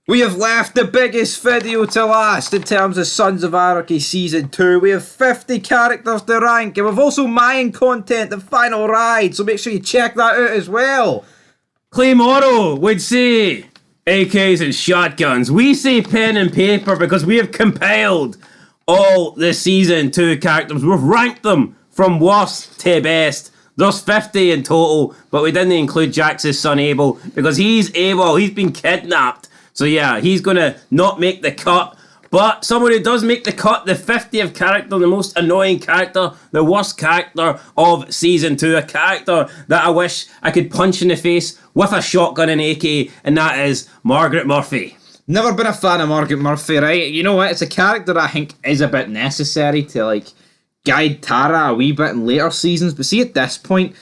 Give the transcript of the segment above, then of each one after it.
We have left the biggest video to last in terms of Sons of Anarchy Season 2. We have 50 characters to rank, and we've also mined content, the final ride, so make sure you check that out as well. Claymore would say AKs and shotguns. We say pen and paper because we have compiled all the Season 2 characters. We've ranked them from worst to best. There's 50 in total, but we didn't include Jax's son Abel because he's AWOL. He's been kidnapped. So yeah, he's going to not make the cut. But someone who does make the cut, the 50th character, the most annoying character, the worst character of Season 2, a character that I wish I could punch in the face with a shotgun and AK, and that is Margaret Murphy. Never been a fan of Margaret Murphy, right? You know what? It's a character I think is a bit necessary to, like, guide Tara a wee bit in later seasons. But see, at this point,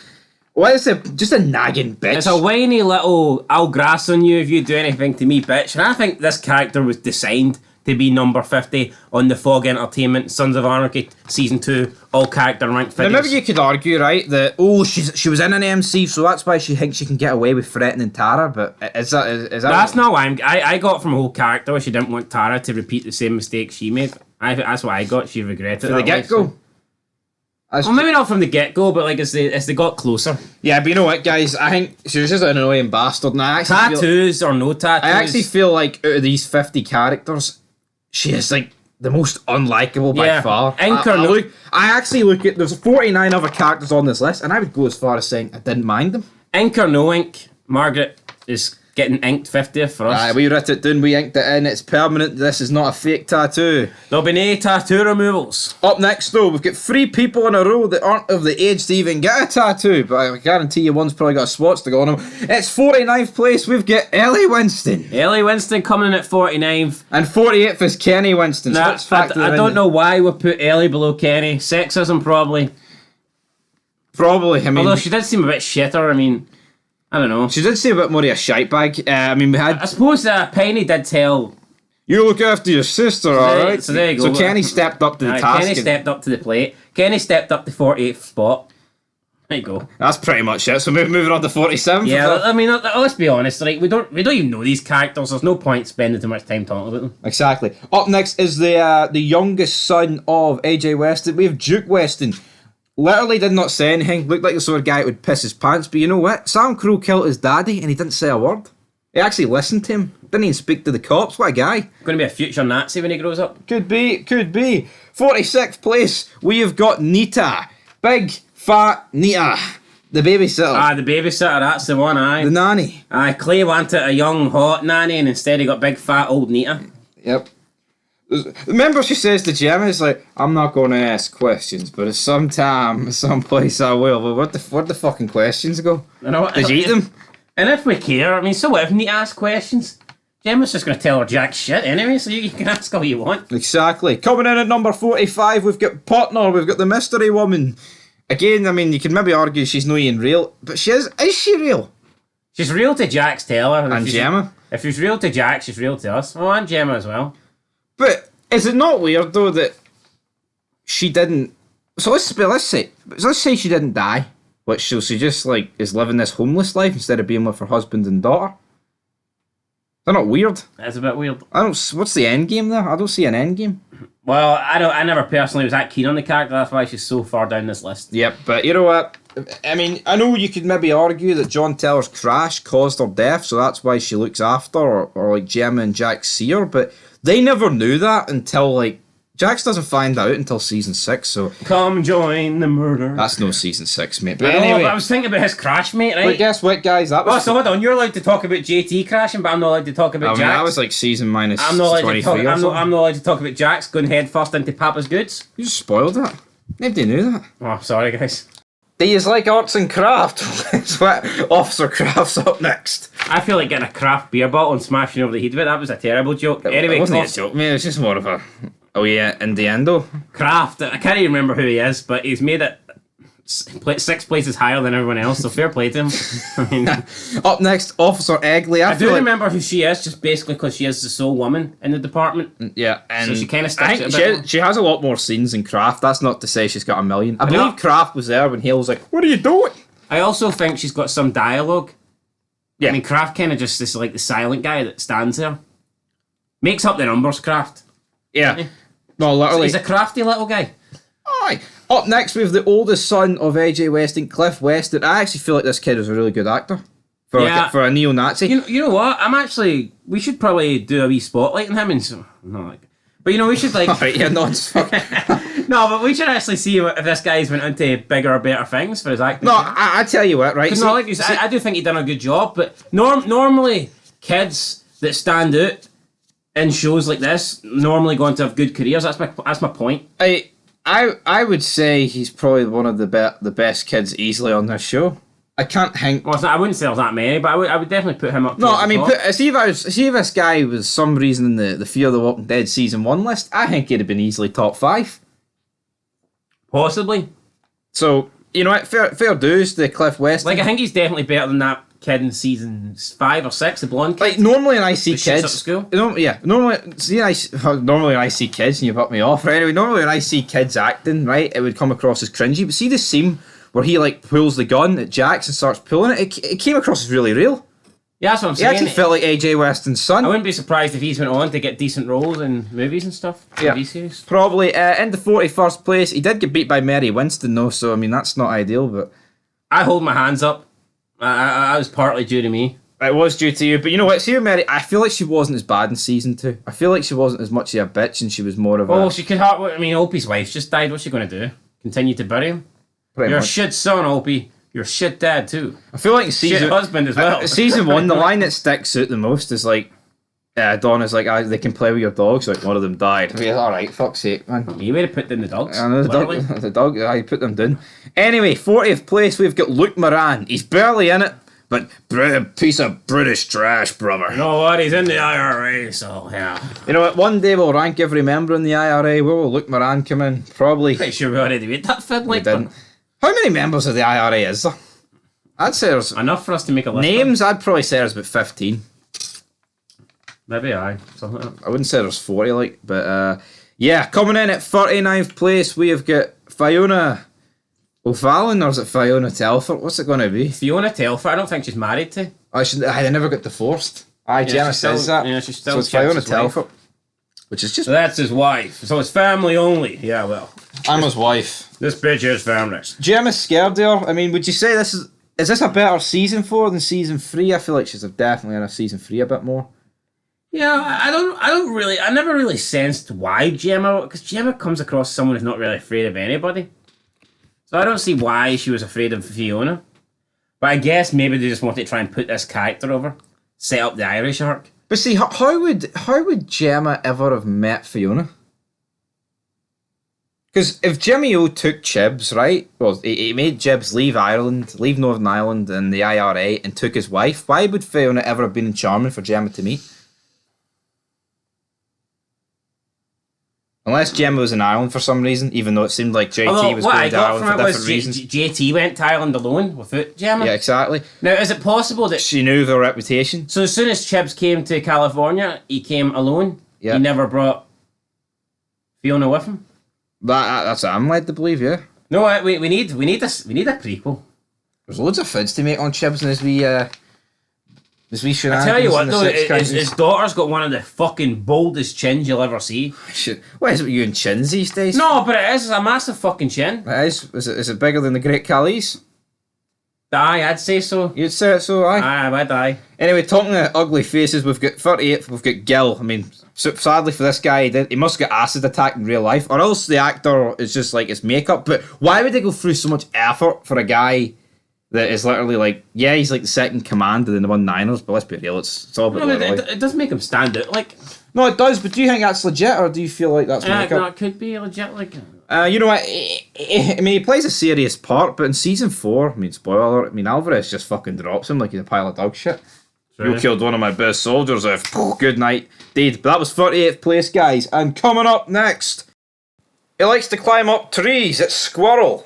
well, it's just a nagging bitch. It's a whiny little I'll grass on you if you do anything to me bitch. And I think this character was designed to be number 50 on the Fog Entertainment Sons of Anarchy Season 2 all character ranked figures. Now, maybe you could argue, right, that, she was in an MC, so that's why she thinks she can get away with threatening Tara, but is that That's not why I got from a whole character where she didn't want Tara to repeat the same mistake she made. That's what I got. She regretted it. From the get-go? Well, maybe not from the get-go, but like as they got closer. Yeah, but you know what, guys? I think she was just an annoying bastard. And tattoos or no tattoos. I actually feel like out of these 50 characters, she is like the most unlikable by far. I actually look at, there's 49 other characters on this list, and I would go as far as saying I didn't mind them. Ink or no ink, Margaret is getting inked 50th for us. We writ it down, we inked it in, it's permanent, this is not a fake tattoo. There'll be no tattoo removals. Up next though, we've got 3 people in a row that aren't of the age to even get a tattoo, but I guarantee you one's probably got a swatch to go on him. It's 49th place, we've got Ellie Winston. Ellie Winston coming in at 49th. And 48th is Kenny Winston. Nah, I don't know why we put Ellie below Kenny. Sexism probably. Probably, I mean... Although she did seem a bit shitter, I mean... I don't know. She did say a bit more of a shite bag. I suppose Penny did tell... You look after your sister, alright? So there you go. So Kenny stepped up to the task. Kenny stepped up to the plate. Kenny stepped up to 48th spot. There you go. That's pretty much it. So moving on to 47th. Yeah, I mean, let's be honest. Like we don't even know these characters. There's no point spending too much time talking about them. Exactly. Up next is the youngest son of AJ Weston. We have Duke Weston. Literally did not say anything. Looked like the sort of guy that would piss his pants. But you know what? Sam Crow killed his daddy and he didn't say a word. He actually listened to him. Didn't even speak to the cops. What a guy. Going to be a future Nazi when he grows up. Could be. 46th place, we have got Nita. Big, fat Nita. The babysitter. The babysitter, that's the one, aye. The nanny. Clay wanted a young, hot nanny and instead he got big, fat, old Nita. Yep. Remember she says to Gemma, it's like, I'm not going to ask questions, but at some time, someplace I will. But where'd the fucking questions go? Did you eat them? And if we care, I mean, so what if we need to ask questions? Gemma's just going to tell her jack shit anyway, so you can ask all you want. Exactly. Coming in at number 45, we've got Putner, we've got the mystery woman. Again, I mean, you can maybe argue she's not even real, but she is. Is she real? She's real to Jack's Taylor. And Gemma? If she's real to Jack, she's real to us. Oh, and Gemma as well. But is it not weird though that she didn't? So let's say she didn't die, which so she just like is living this homeless life instead of being with her husband and daughter. They're not weird. That's a bit weird. What's the end game there? I don't see an end game. Well, I never personally was that keen on the character. That's why she's so far down this list. Yep, but you know what? I mean, I know you could maybe argue that John Teller's crash caused her death, so that's why she looks after her, or like Gemma and Jack see her, but they never knew that until like Jax doesn't find out until season 6, so come join the murder. That's no season 6, mate. But anyway, but I was thinking about his crash, mate. Right? But guess what, guys? That was. So hold on. You're allowed to talk about JT crashing, but I'm not allowed to talk about Jax. That was like season minus. I'm not allowed 23 to talk. I'm not allowed to talk about Jax going head first into Papa's goods. You just spoiled that. Nobody knew that. Oh, sorry, guys. Do you like arts and craft? That's what Officer Craft's up next. I feel like getting a craft beer bottle and smashing over the head of it. That was a terrible joke. Anyway, it wasn't a joke, mate. It was just more of a. Oh yeah, Indiendo. Craft. I can't even remember who he is, but he's made it 6 places higher than everyone else, so fair play to him. I mean, up next, Officer Egley. I do remember who she is, just basically because she is the sole woman in the department. Yeah, and so she kind of sticks it a bit. She has a lot more scenes in Craft. That's not to say she's got a million. I believe Craft was there when Hale was like, "What are you doing?" I also think she's got some dialogue. Yeah, I mean, Craft kind of just is like the silent guy that stands there. Makes up the numbers, Kraft. Yeah. No, literally. He's a crafty little guy. Aye. Up next, we have the oldest son of AJ Weston, Cliff Weston. I actually feel like this kid is a really good actor for a neo-Nazi. You know what? We should probably do a wee spotlight on him and so. But we should like. Alright, yeah, no, it's fuck. No, but we should actually see if this guy's went into bigger or better things for his acting. No, I tell you what, right? Because like you said, I do think he done a good job, but normally kids that stand out in shows like this normally go on to have good careers. That's my point. I would say he's probably one of the best kids easily on this show. I can't think. Well, I wouldn't say there's that many, but I would definitely put him up. No, I mean, see if this guy was some reason in the Fear the Walking Dead season 1 list, I think he'd have been easily top 5. Possibly. So you know what? Fair dues to Cliff Weston. Like I think he's definitely better than that kid in season 5 or 6, the blonde kid. Like normally when I see kids, at school. Normally when I see kids and you put me off. Right? Anyway, normally when I see kids acting, right, it would come across as cringy. But see the scene where he like pulls the gun at Jax and starts pulling it. It came across as really real. Yeah, that's what I'm He saying. actually felt like AJ Weston's son. I wouldn't be surprised if he's went on to get decent roles in movies and stuff. Yeah. TV series. Probably in the 41st place. He did get beat by Mary Winston though, so I mean that's not ideal. But I hold my hands up. I was partly due to me. it was due to you. But you know what? See, Mary, I feel like she wasn't as bad in season 2. I feel like she wasn't as much of a bitch, and she was more of Oh, a. she could have. I mean, Opie's wife just died. What's she going to do? Continue to bury him? Pretty You're much. a shit son, Opie. You're a shit dad too. I feel like in Shit season husband as well. season 1, the line that sticks out the most is like, Donna's like, they can play with your dogs. Like one of them died. Yeah, all right, fuck's sake, man. You would have put in the dogs. I know literally. the dog. I put them down. Anyway, 40th place, we've got Luke Moran. He's barely in it, but piece of British trash, brother. You know what? He's in the IRA, so yeah. You know what? One day we'll rank every member in the IRA. Where will Luke Moran come in? Probably. Pretty sure we already made that fit. We Like, didn't. How many members of the IRA is there? I'd say there's enough for us to make a list. names. I'd probably say there's about 15. Maybe something like that. I wouldn't say there's 40, like, but yeah, coming in at 39th place, we have got Fiona O'Fallon, or is it Fiona Telford? What's it going to be? Fiona Telford. I don't think she's married to. I never got divorced. Gemma she says still- that. yeah, she still so it's keeps Fiona his wife. Telford, which is just So that's his wife. So it's family only. Yeah, well, I'm his wife. this bitch is family. Gemma's scared there. I mean, would you say this is this a better season 4 than season 3? I feel like she's definitely in a season 3 a bit more. Yeah, I never really sensed why Gemma, because Gemma comes across as someone who's not really afraid of anybody. So I don't see why she was afraid of Fiona. But I guess maybe they just wanted to try and put this character over, set up the Irish arc. But see, how would Gemma ever have met Fiona? Because if Jimmy O took Chibs, right? Well, he made Chibs leave Ireland, leave Northern Ireland and the IRA and took his wife. Why would Fiona ever have been charming for Gemma to meet? Unless Gemma was in Ireland for some reason, even though it seemed like JT Although, was what I going to got Ireland from for it was different reasons. JT went to Ireland alone without Gemma. Yeah, exactly. Now, is it possible that... She knew their reputation. So as soon as Chibs came to California, he came alone? Yeah. He never brought Fiona with him? That's what I'm led to believe, yeah. No, we need a prequel. There's loads of fids to make on Chibs and as we shenanigans. I tell you what, and the though, Six Crowns. his daughter's got one of the fucking boldest chins you'll ever see. Shit. What is it with you and chins these days? No, but it is a massive fucking chin. It is. Is it bigger than the Great Khalees? Aye, I'd say so. You'd say it so, aye. Aye, I'd aye. Anyway, talking of ugly faces, we've got 38th, we've got Gil. I mean, sadly for this guy, he must get acid attacked in real life, or else the actor is just like his makeup. But why would they go through so much effort for a guy that is literally like, yeah, he's like the second commander in the 1-9ers, but let's be real, it's all about No, literally. it does make him stand out. Like, No, it does, but do you think that's legit, or do you feel like that's makeup? no, it could be legit. Like, You know what? I mean, he plays a serious part, but in season 4, I mean, spoiler alert, I mean, Alvarez just fucking drops him like he's a pile of dog shit. You killed one of my best soldiers. Good night, deed. But that was 38th place, guys. And coming up next, he likes to climb up trees. It's Squirrel.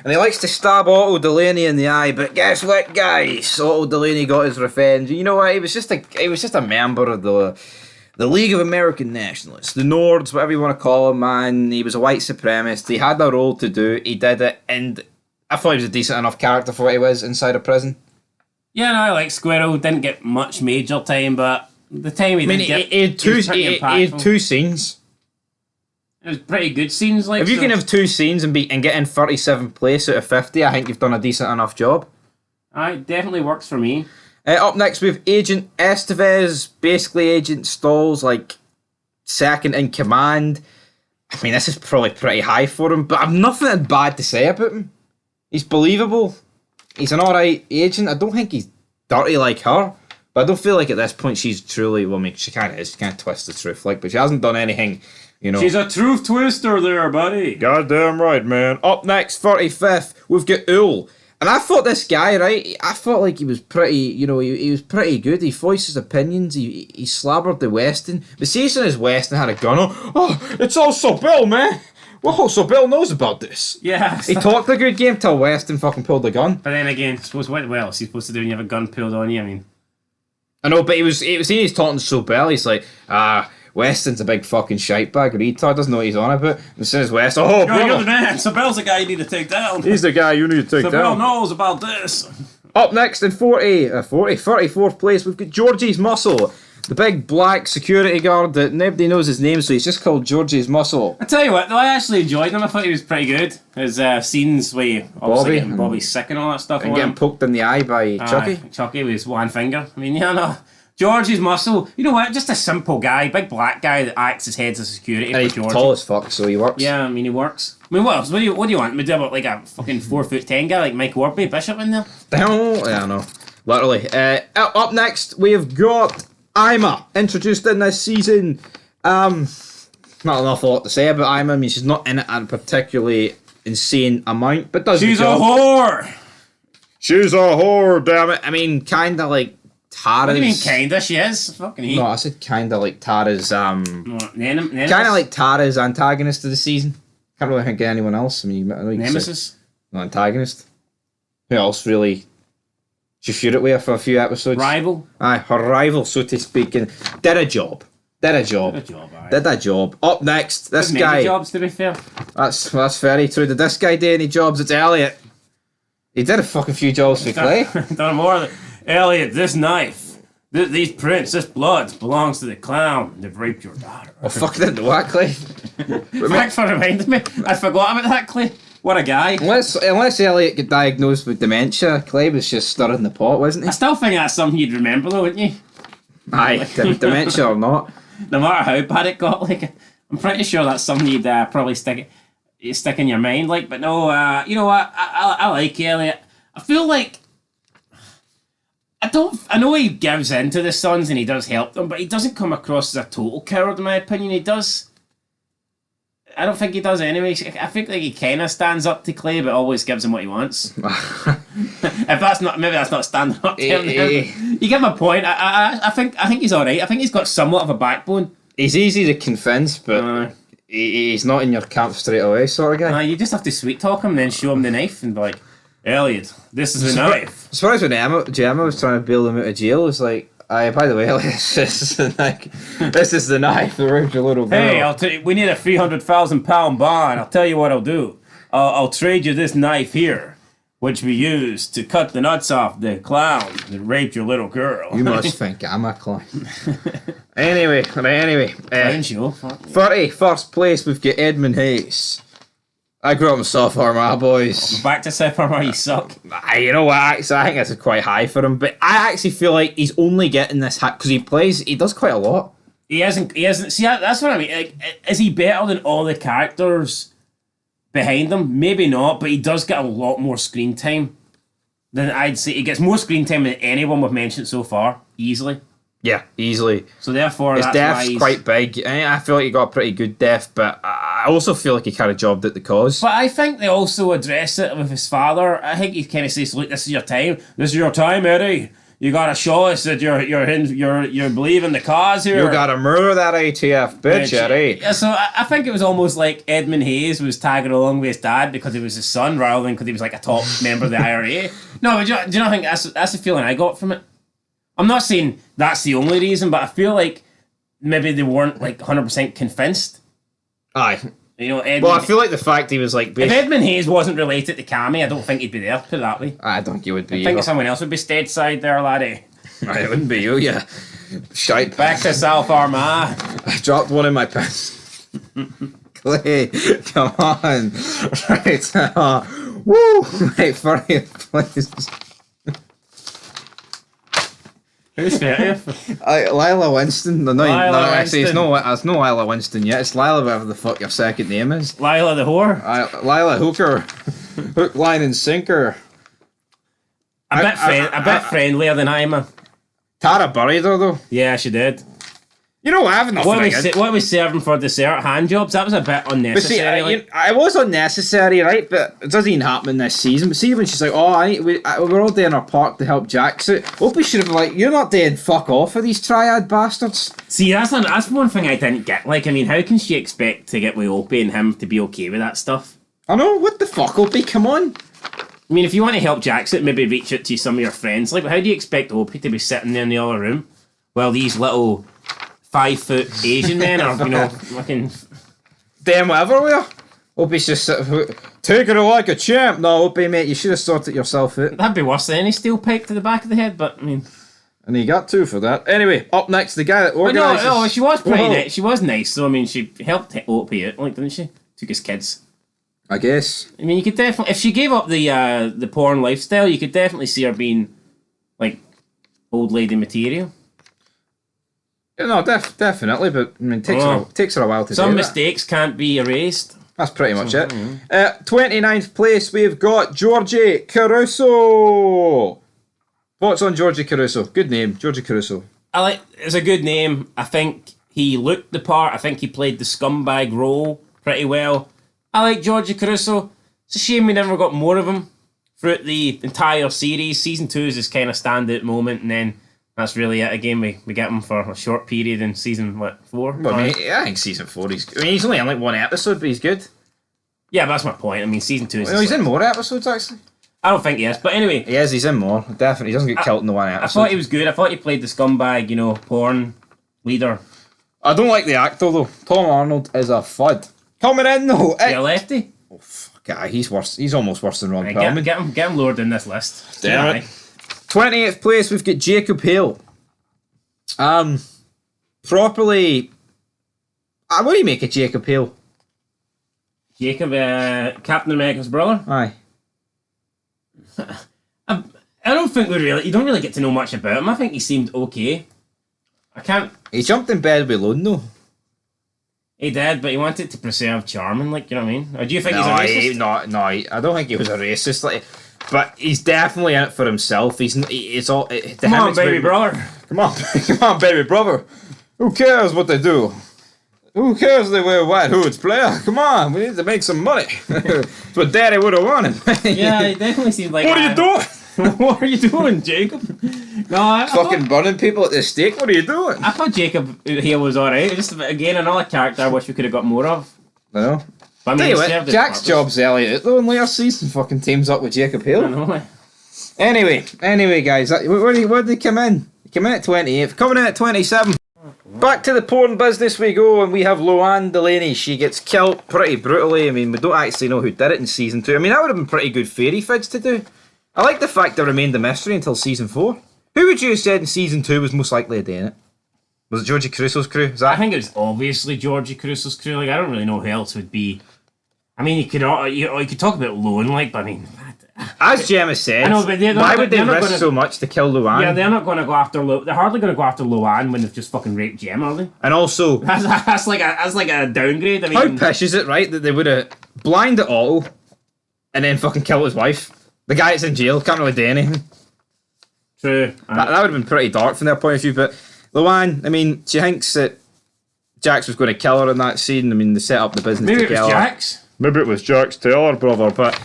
And he likes to stab Otto Delaney in the eye. But guess what, guys? Otto Delaney got his revenge. You know what? He was just a member of the League of American Nationalists, the Nords, whatever you want to call him, man. He was a white supremacist. He had a role to do. He did it, and I thought he was a decent enough character for what he was inside a prison. yeah, no, I like Squirrel. Didn't get much major time, but The time he I mean, did get, he had two. was pretty He impactful. had two scenes. It was pretty good scenes. Like, If you so. can have two scenes and get in 37th place out of 50, I think you've done a decent enough job. It definitely works for me. Up next, we have Agent Estevez, basically Agent Stall's like second in command. I mean, this is probably pretty high for him, but I've nothing bad to say about him. He's believable. He's an alright agent. I don't think he's dirty like her, but I don't feel like at this point she's truly, well, I mean, she kind of is. She can't twist the truth, like, but she hasn't done anything, you know. She's a truth twister there, buddy. Goddamn right, man. Up next, 45th, we've got Ool. And I thought this guy, right, I felt like he was pretty, you know, he was pretty good. He voiced his opinions. He slabbered the Weston. But see, as soon as Weston had a gun, oh, it's also Bill, man. Well, so Bill knows about this. Yeah. He talked a good game till Weston fucking pulled the gun. But then again, I suppose what else are you supposed to do when you have a gun pulled on you? I mean, I know, but he was seeing he's talking to Sobel. He's like, Weston's a big fucking shitebag retard, doesn't know what he's on about. And as soon as Weston, you're the brother, man. So Bell's the guy you need to take down. he's the guy you need to take So down. Bell knows about this. Up next in 34th place, we've got Georgie's Muscle. The big black security guard that nobody knows his name, so he's just called Georgie's Muscle. I tell you what, though, I actually enjoyed him. I thought he was pretty good. His scenes where obviously getting Bobby sick and all that stuff. And getting poked in the eye by Chucky. Chucky with his one finger. I mean, yeah, no. Georgie's Muscle, you know what? Just a simple guy, big black guy that acts as head of security And he's for Georgie. tall as fuck, so he works. Yeah, I mean, he works. I mean, what else? What do you want? We do about like a fucking 4'10" guy like Mike Warby Bishop in there? Yeah, I know. Literally. Up next, we have got Ima, introduced in this season. Not an awful lot to say about Ima. I mean, she's not in it at a particularly insane amount, but does She's the a job. whore! She's a whore, damn it. I mean, kinda like Tara's... What do you mean, kinda? She is. Fucking he. No, I said kinda like Tara's, Kinda like Tara's antagonist of the season. Can't really think of anyone else. I mean, I know you can say- Nemesis. No, antagonist. Who else really... She feud it with her for a few episodes. Rival. Aye, her rival, so to speak, and did a job. Did a job. Did a job. Up next, this Did guy. many jobs, to be fair. That's very true. Did this guy do any jobs? It's Elliot. He did a fucking few jobs for Clay. Done more than Elliot. This knife, these prints, this blood belongs to the clown. They've raped your daughter. I fucking didn't know that, Clay. Thanks for reminding me. I forgot about that, Clay. What a guy. Unless Elliot got diagnosed with dementia, Clay was just stirring the pot, wasn't I he? still think that's something you'd remember, though, wouldn't you? Aye, dementia or not. No matter how bad it got, like, I'm pretty sure that's something you'd probably stick in your mind, like. But no, you know what? I like Elliot. I feel like I know he gives in to the Sons and he does help them, but he doesn't come across as a total coward, in my opinion. He does. I don't think he does anyway. I think like he kind of stands up to Clay, but always gives him what he wants. If that's not, maybe that's not standing up to him. You get my point. I think he's all right. I think he's got somewhat of a backbone. He's easy to convince, but he's not in your camp straight away, sort of guy. You just have to sweet talk him and then show him the knife and be like, Elliot, this is the knife. As far as when Gemma was trying to bail him out of jail, it was like, by the way, Elliot, this is the knife that raped your little girl. Hey, I'll tell you, we need a £300,000 bond. I'll tell you what I'll do. I'll trade you this knife here, which we used to cut the nuts off the clown that raped your little girl. You must think I'm a clown. Anyway. 31st place, we've got Edmund Hayes. I grew up in South Armagh, boys. Back to South Armagh, you suck. You know what, actually, I think this is quite high for him, but I actually feel like he's only getting this hat because he does quite a lot. He hasn't, see, that's what I mean. Like, is he better than all the characters behind him? Maybe not, but he does get a lot more screen time than I'd say. He gets more screen time than anyone we've mentioned so far, easily. Yeah, easily. So therefore, his that's death's why quite big. I feel like he got a pretty good death, but I also feel like he kind of jobbed at the cause. But I think they also address it with his father. I think he kind of says, "Look, this is your time. This is your time, Eddie. You gotta show us that you believe in the cause here. You gotta murder that ATF bitch, Eddie." Yeah, so I think it was almost like Edmund Hayes was tagging along with his dad because he was his son, rather than because he was like a top member of the IRA. No, but do you not think that's the feeling I got from it? I'm not saying that's the only reason, but I feel like maybe they weren't like 100% convinced. Aye. You know, Edmund, well, I feel like the fact he was like... If Edmund Hayes wasn't related to Cammy, I don't think he'd be there, put it that way. I don't think he would be I think someone else would be stateside there, laddie. It wouldn't be you, yeah. Shite. Back to South Armagh. I dropped one in my pants. Clay, come on. Right. Woo! Right, 30th place. Who's 30th? Lila Winston. No, actually, Winston. it's no Lila Winston yet. It's Lila, whatever the fuck your second name is. Lila the whore. Lila Hooker. Hook, line, and sinker. A bit friendlier than I am. Tara buried her, though. Yeah, she did. You know, I have nothing against. What was serving for dessert? Hand jobs? That was a bit unnecessary. But see, it was unnecessary, right? But it doesn't even happen this season. But see, when she's like, "Oh, we're all doing our part to help Jax out," Opie should have been like, "You're not doing fuck off for these triad bastards." See, that's one thing I didn't get. Like, I mean, how can she expect to get with Opie and him to be okay with that stuff? I know, what the fuck, Opie? Come on. I mean, if you want to help Jax out, maybe reach out to some of your friends. Like, how do you expect Opie to be sitting there in the other room while these little 5-foot Asian men are, fucking... Damn everywhere. Opie's just taking it like a champ. No, Opie, mate, you should have sorted yourself out. That'd be worse than any steel pipe to the back of the head, but, I mean... And he got 2 for that. Anyway, up next, the guy that organises... No, she was pretty nice. She was nice, so, I mean, she helped Opie out, like, didn't she? Took his kids. I guess. I mean, you could definitely... If she gave up the porn lifestyle, you could definitely see her being, like, old lady material. No, definitely, but I mean, takes her a while to do Some that. mistakes can't be erased. That's pretty much it. 29th place, we've got Georgie Caruso. What's on Georgie Caruso? Good name, Georgie Caruso. It's a good name. I think he looked the part. I think he played the scumbag role pretty well. I like Georgie Caruso. It's a shame we never got more of him throughout the entire series. Season 2 is this kind of standout moment, and then that's really it. Again, we get him for a short period in season, 4? Well, I think season 4, he's only in like 1 episode, but he's good. Yeah, but that's my point. I mean, season 2 is... Well, he's in more episodes, actually. I don't think he is, but anyway... He is, he's in more. Definitely. He doesn't get killed in the 1 episode. I thought he was good. I thought he played the scumbag, porn leader. I don't like the actor, though. Tom Arnold is a fud. Coming in, though... Is he a lefty? Oh, fuck, guy, he's worse. He's almost worse than Ron Perlman. Get him lowered in this list. Damn it. 28th place, we've got Jacob Hale. Properly... what do you make of Jacob Hale? Jacob, Captain America's brother? Aye. I don't think you don't really get to know much about him. I think he seemed okay. He jumped in bed with Lone, though. He did, but he wanted to preserve charming, like, you know what I mean? Or do you think he's a racist? No, I don't think he was a racist. Like, but he's definitely in it for himself. Come on, baby brother. Come on, baby brother. Who cares what they do? Who cares if they wear white hoods, player? Come on, we need to make some money. That's what Daddy would have wanted. Yeah, he definitely seemed like... What are you doing? What are you doing, Jacob? No, I fucking burning people at the stake. What are you doing? I thought Jacob here was alright. Just again another character I wish we could have got more of. I know. But I mean, Jack's job's Elliot though, in later season fucking teams up with Jacob Hale. I know. Anyway, guys, where did they come in? They come in at 28th. Coming in at 27. Back to the porn business we go, and we have Loanne Delaney. She gets killed pretty brutally. I mean, we don't actually know who did it in season 2. I mean, that would have been pretty good fairy fids to do. I like the fact that remained a mystery until season 4. Who would you have said in season 2 was most likely to do it? Was it Georgie Caruso's crew? I think it was obviously Georgie Caruso's crew. Like, I don't really know who else would be. I mean, you could talk about Lone, like, but I mean... As Gemma said, I know, but why would they risk so much to kill Loanne? Yeah, they're not going to go after They're hardly going to go after Loanne when they've just fucking raped Gemma, are they? And also... That's like a downgrade. I mean, how pish is it, right, that they would have blinded Otto and then fucking killed his wife? The guy that's in jail can't really do anything. True. That would have been pretty dark from their point of view, but Loanne, I mean, she thinks that Jax was going to kill her in that scene. I mean, they set up the business Maybe to kill her. Jax. Maybe it was Jax to her brother, but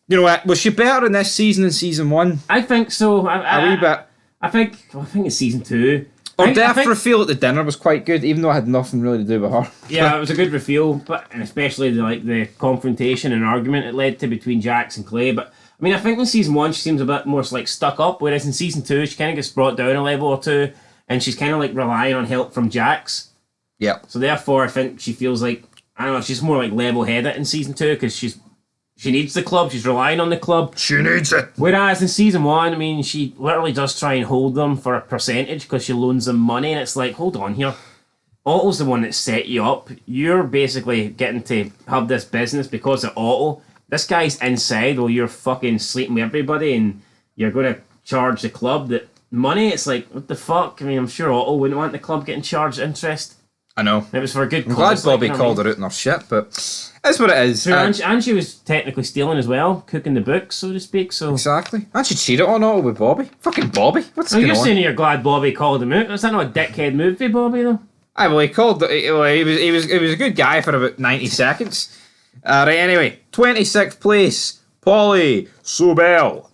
you know what? Was she better in this season than season 1? I think so. A wee bit. I think it's season 2. Her death reveal at the dinner was quite good, even though it had nothing really to do with her. Yeah, it was a good reveal, and especially the confrontation and argument it led to between Jax and Clay. But I mean, I think in season 1 she seems a bit more like stuck up, whereas in season 2 she kind of gets brought down a level or two, and she's kind of like relying on help from Jax. Yeah. So therefore, I think she feels like, I don't know, she's more like level-headed in season 2 because she's She needs the club. She's relying on the club. She needs it. Whereas in season 1, I mean, she literally does try and hold them for a percentage because she loans them money, and it's like, hold on here. Otto's the one that set you up. You're basically getting to have this business because of Otto. This guy's inside while you're fucking sleeping with everybody, and you're going to charge the club that money. It's like, what the fuck? I mean, I'm sure Otto wouldn't want the club getting charged interest. I know. It was for a good I'm cause. glad Bobby like, you know called her out in her shit, but that's what it is. And she was technically stealing as well, cooking the books, so to speak. So Exactly. And she cheated on Otto with Bobby. Fucking Bobby. What's going you're on? saying you're glad Bobby called him out. Is that not a dickhead move for Bobby though? Aye, well, he called. He was a good guy for about 90 seconds. Right. Anyway, 26th place, Polly Sobel,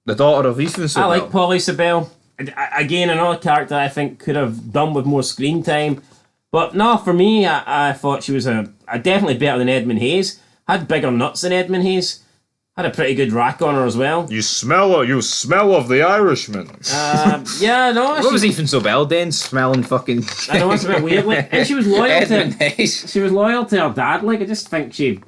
the daughter of Ethan Sobel. I like Polly Sabelle. Again, another character I think could have done with more screen time. But no, for me, I thought she was a definitely better than Edmund Hayes. Had bigger nuts than Edmund Hayes. Had a pretty good rack on her as well. You smell of the Irishman. Yeah, no. What was Ethan Sobel then? Smelling fucking. I know it's a bit weird. Like, and she was loyal Edmund to. Hayes. She was loyal to her dad. Like, I just think she.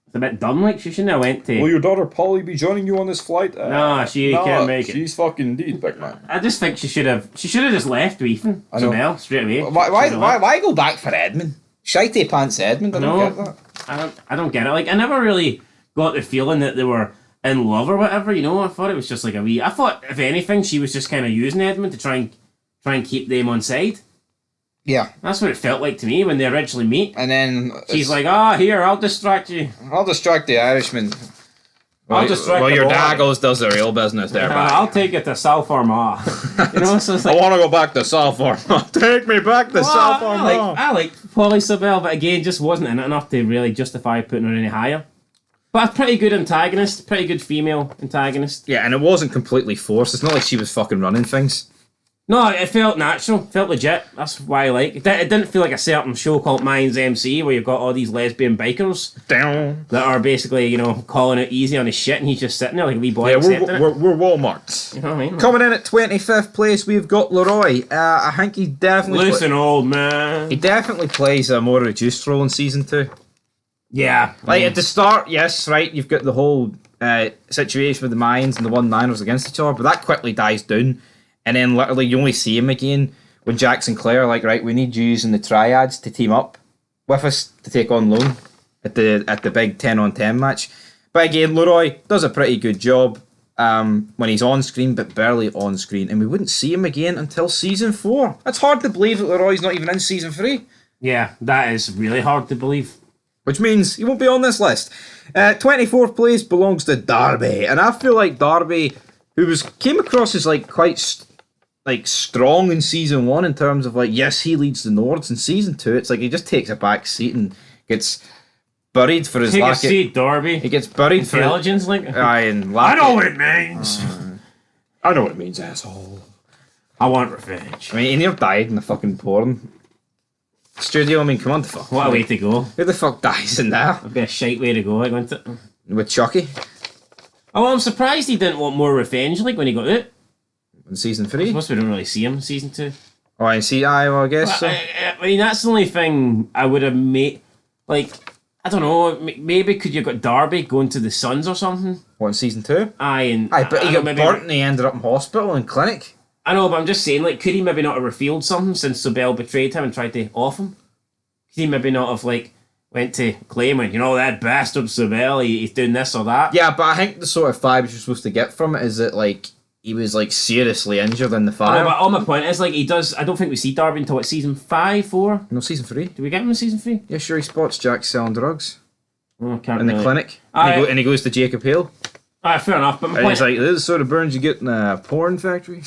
It's a bit dumb, like, she shouldn't have went to... Will your daughter Polly be joining you on this flight? No, she can't make it. She's fucking indeed, big man. I just think she should have just left with Ethan. I know. Sobel, straight away. Why go back for Edmund? Shitey pants Edmund, I don't get that. I don't get it. Like, I never really got the feeling that they were in love or whatever, you know? I thought it was just like a wee... I thought, if anything, she was just kind of using Edmund to try and keep them on side. Yeah. That's what it felt like to me when they originally meet. And then... She's like, here, I'll distract you. I'll distract the Irishman. I'll distract the your boy. dad does the real business there, buddy. I'll take it to South Armagh. You know, so it's like... I want to go back to South Armagh. Take me back to South Armagh. I like Polly Sobel, but again, just wasn't in it enough to really justify putting her any higher. But a pretty good antagonist, pretty good female antagonist. Yeah, and it wasn't completely forced. It's not like she was fucking running things. No, it felt natural, felt legit. That's why I like it. It didn't feel like a certain show called Mind's MC where you've got all these lesbian bikers Down. that are basically, you know, calling it easy on his shit, and he's just sitting there like a wee boy Yeah, accepting it. we're Walmart. You know what I mean? Coming in at 25th place, we've got Leroy. I think he definitely... Listen, old man. He definitely plays a more reduced role in season 2. Yeah. Like at the start, yes, right, you've got the whole situation with the Mayans and the one Niners against each other, but that quickly dies down. And then literally you only see him again when Jack and Claire are like, right, we need yous and the Triads to team up with us to take on Lone at the big 10-on-10 match. But again, Leroy does a pretty good job when he's on screen, but barely on screen. And we wouldn't see him again until season 4. It's hard to believe that Leroy's not even in season 3. Yeah, that is really hard to believe. Which means he won't be on this list. 24th place belongs to Darby. And I feel like Darby, who came across as like quite strong in season 1 in terms of like, yes, he leads the Nords. In season 2, it's like he just takes a back seat and gets buried for his Take a lack seat, Darby. He gets buried Intelligence, for like... I know what it means. I know what it means, asshole. I want revenge. I mean, he nearly died in the fucking porn studio. I mean, come on, the fuck. What a way to go. Who the fuck dies in there? That'd be a shite way to go, like, wouldn't it? With Chucky Oh, I'm surprised he didn't want more revenge, like, when he got out. in season 3. Most we don't really see him in season 2. Oh, I see. Well, I guess so. I mean, that's the only thing I would have made. Like, I don't know. Maybe could you got Darby going to the Suns or something? What, in season 2? Aye, But he got maybe, burnt and he ended up in hospital and clinic. I know, but I'm just saying, like, could he maybe not have revealed something since Sobel betrayed him and tried to off him? Could he maybe not have, like, went to claim it, you know, that bastard Sobel, he's doing this or that? Yeah, but I think the sort of vibes you're supposed to get from it is that, like, he was, like, seriously injured in the I fire. know, but all my point is, like, he does. I don't think we see Darby until, what, season 5, 4? No, season 3. Do we get him in season 3? Yeah, sure, he spots Jack selling drugs Oh, I can't in the really. clinic. Aye. And he goes to Jacob Hale. Alright, fair enough, but my And point, he's like, this is the sort of burns you get in a porn factory.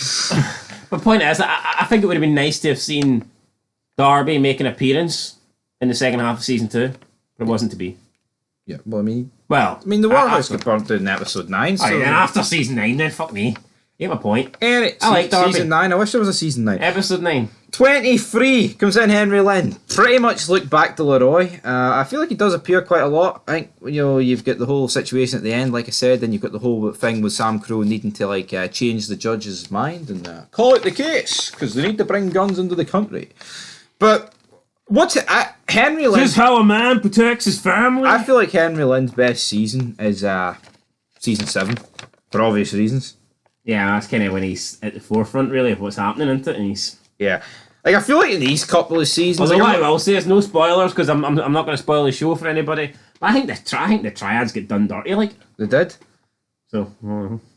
my point is, I think it would have been nice to have seen Darby make an appearance in the second half of season 2, but it wasn't to be. Yeah, well, the Well, warehouse got burnt in episode 9, so... Aye, then after season 9, then fuck me. You get my point. And it's I like Darby. season 9. I wish there was a season 9. Episode 9. 23 comes in Henry Lynn. Pretty much look back to Leroy. I feel like he does appear quite a lot. I think, you know, you've got the whole situation at the end, like I said, then you've got the whole thing with Sam Crow needing to, like, change the judge's mind and call it the case, because they need to bring guns into the country. But What's it? Henry This Lynn. is how a man protects his family. I feel like Henry Lynn's best season is season 7, for obvious reasons. Yeah, that's kind of when he's at the forefront, really, of what's happening, isn't it? And he's. Yeah, like I feel like in these couple of seasons, Although like, what I will say is no spoilers because I'm not going to spoil the show for anybody. But I think the triads get done dirty, like. they did. So.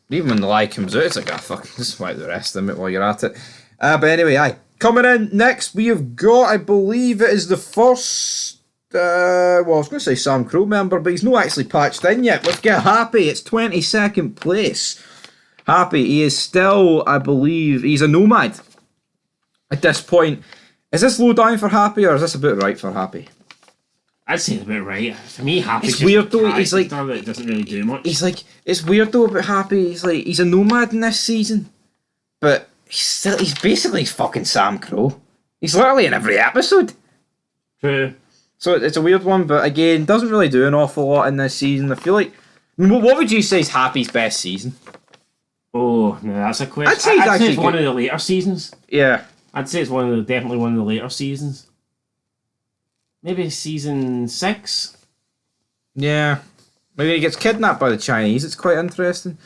Even when the lie comes out, it's like, fuck, just wipe the rest of it while you're at it. But anyway, coming in next, we have got, I believe it is the first, I was going to say Sam Crow member, but he's not actually patched in yet. Let's get Happy. It's 22nd place. Happy, he is still, I believe, he's a nomad at this point. Is this low down for Happy, or is this about right for Happy? I'd say it's about right. For me, Happy. It's weird though. He's like, it doesn't really do much. He's like, it's weird though about Happy. He's a nomad in this season, but he's basically fucking Sam Crow. He's literally in every episode. True. So it's a weird one, but again, doesn't really do an awful lot in this season. I feel like, I mean, what would you say is Happy's best season? Oh no, that's a question. I'd say it's one of the later seasons. Yeah, I'd say it's definitely one of the later seasons. Maybe season 6. yeah. Maybe he gets kidnapped by the Chinese. It's quite interesting.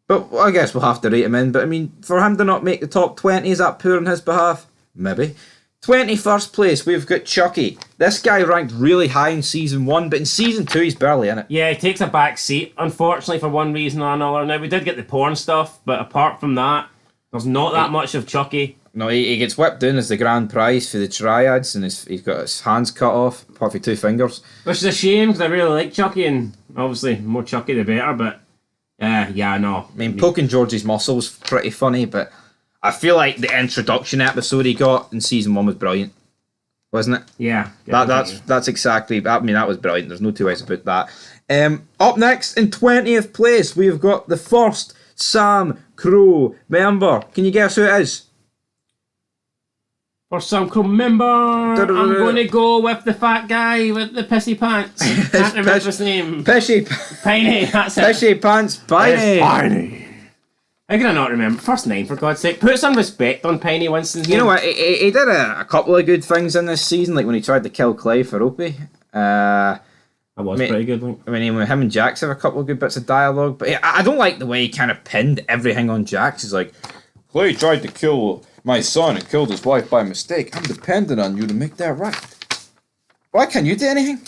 But I guess we'll have to rate him in. But I mean, for him to not make the top 20, is that poor on his behalf? Maybe. 21st place, we've got Chucky. This guy ranked really high in season 1, but in season 2, he's barely in it. Yeah, he takes a back seat, unfortunately, for one reason or another. Now, we did get the porn stuff, but apart from that, there's not that much of Chucky. No, he gets whipped in as the grand prize for the triads, and he's got his hands cut off, apart from 2 fingers. Which is a shame, because I really like Chucky, and obviously, more Chucky the better, but yeah, no. I mean, poking George's muscles pretty funny, but I feel like the introduction episode he got in season 1 was brilliant, wasn't it? Yeah. That's exactly. I mean, that was brilliant. There's no two ways about that. Up next in 20th place, we've got the first Sam Crow member. Can you guess who it is? For some crew member, I'm going to go with the fat guy with the pissy pants. Can't remember his name. Pishy, Piney, that's it. Pishy Pants Piney. Piney. How can I not remember? First name, for God's sake. Put some respect on Piney Winston's name. You know what? He did a couple of good things in this season, like when he tried to kill Clay for Opie. That was pretty good. Like. I mean, him and Jax have a couple of good bits of dialogue, but I don't like the way he kind of pinned everything on Jax. He's like, Clay tried to kill my son and killed his wife by mistake. I'm dependent on you to make that right. Why can't you do anything?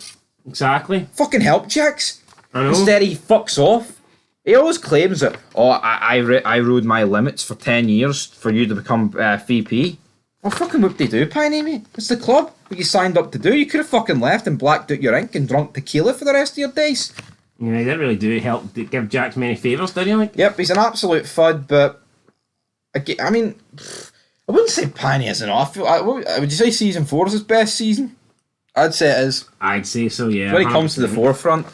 Exactly. Fucking help, Jax. I know. Instead, he fucks off. He always claims that, I rode my limits for 10 years for you to become VP. Well, fucking what did they do, Piney, mate? It's the club. What you signed up to do. You could have fucking left and blacked out your ink and drunk tequila for the rest of your days. Yeah, he didn't really give Jax many favours, did he? Like? Yep, he's an absolute fud, but I mean, I wouldn't say Piney is an awful. Would you say season 4 is his best season? I'd say it is. I'd say so, yeah. When he comes to the forefront.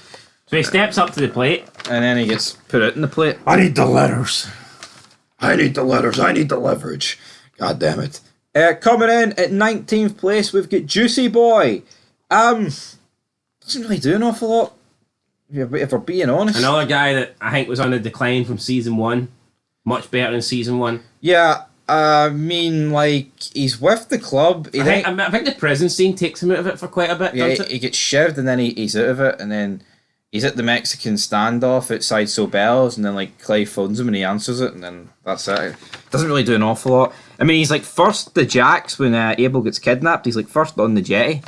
So he steps up to the plate. And then he gets put out in the plate. I need the letters. I need the leverage. God damn it. Coming in at 19th place, we've got Juicy Boy. Doesn't really do an awful lot, if we're being honest. Another guy that I think was on the decline from season 1. Much better than season 1. Yeah, I mean, like, he's with the club. I think the prison scene takes him out of it for quite a bit, yeah, doesn't it? he gets shivved and then he's out of it, and then he's at the Mexican standoff outside Sobel's, and then, like, Clay phones him and he answers it, and then that's it. Doesn't really do an awful lot. I mean, he's, like, first the Jax when Abel gets kidnapped. He's, like, first on the jetty.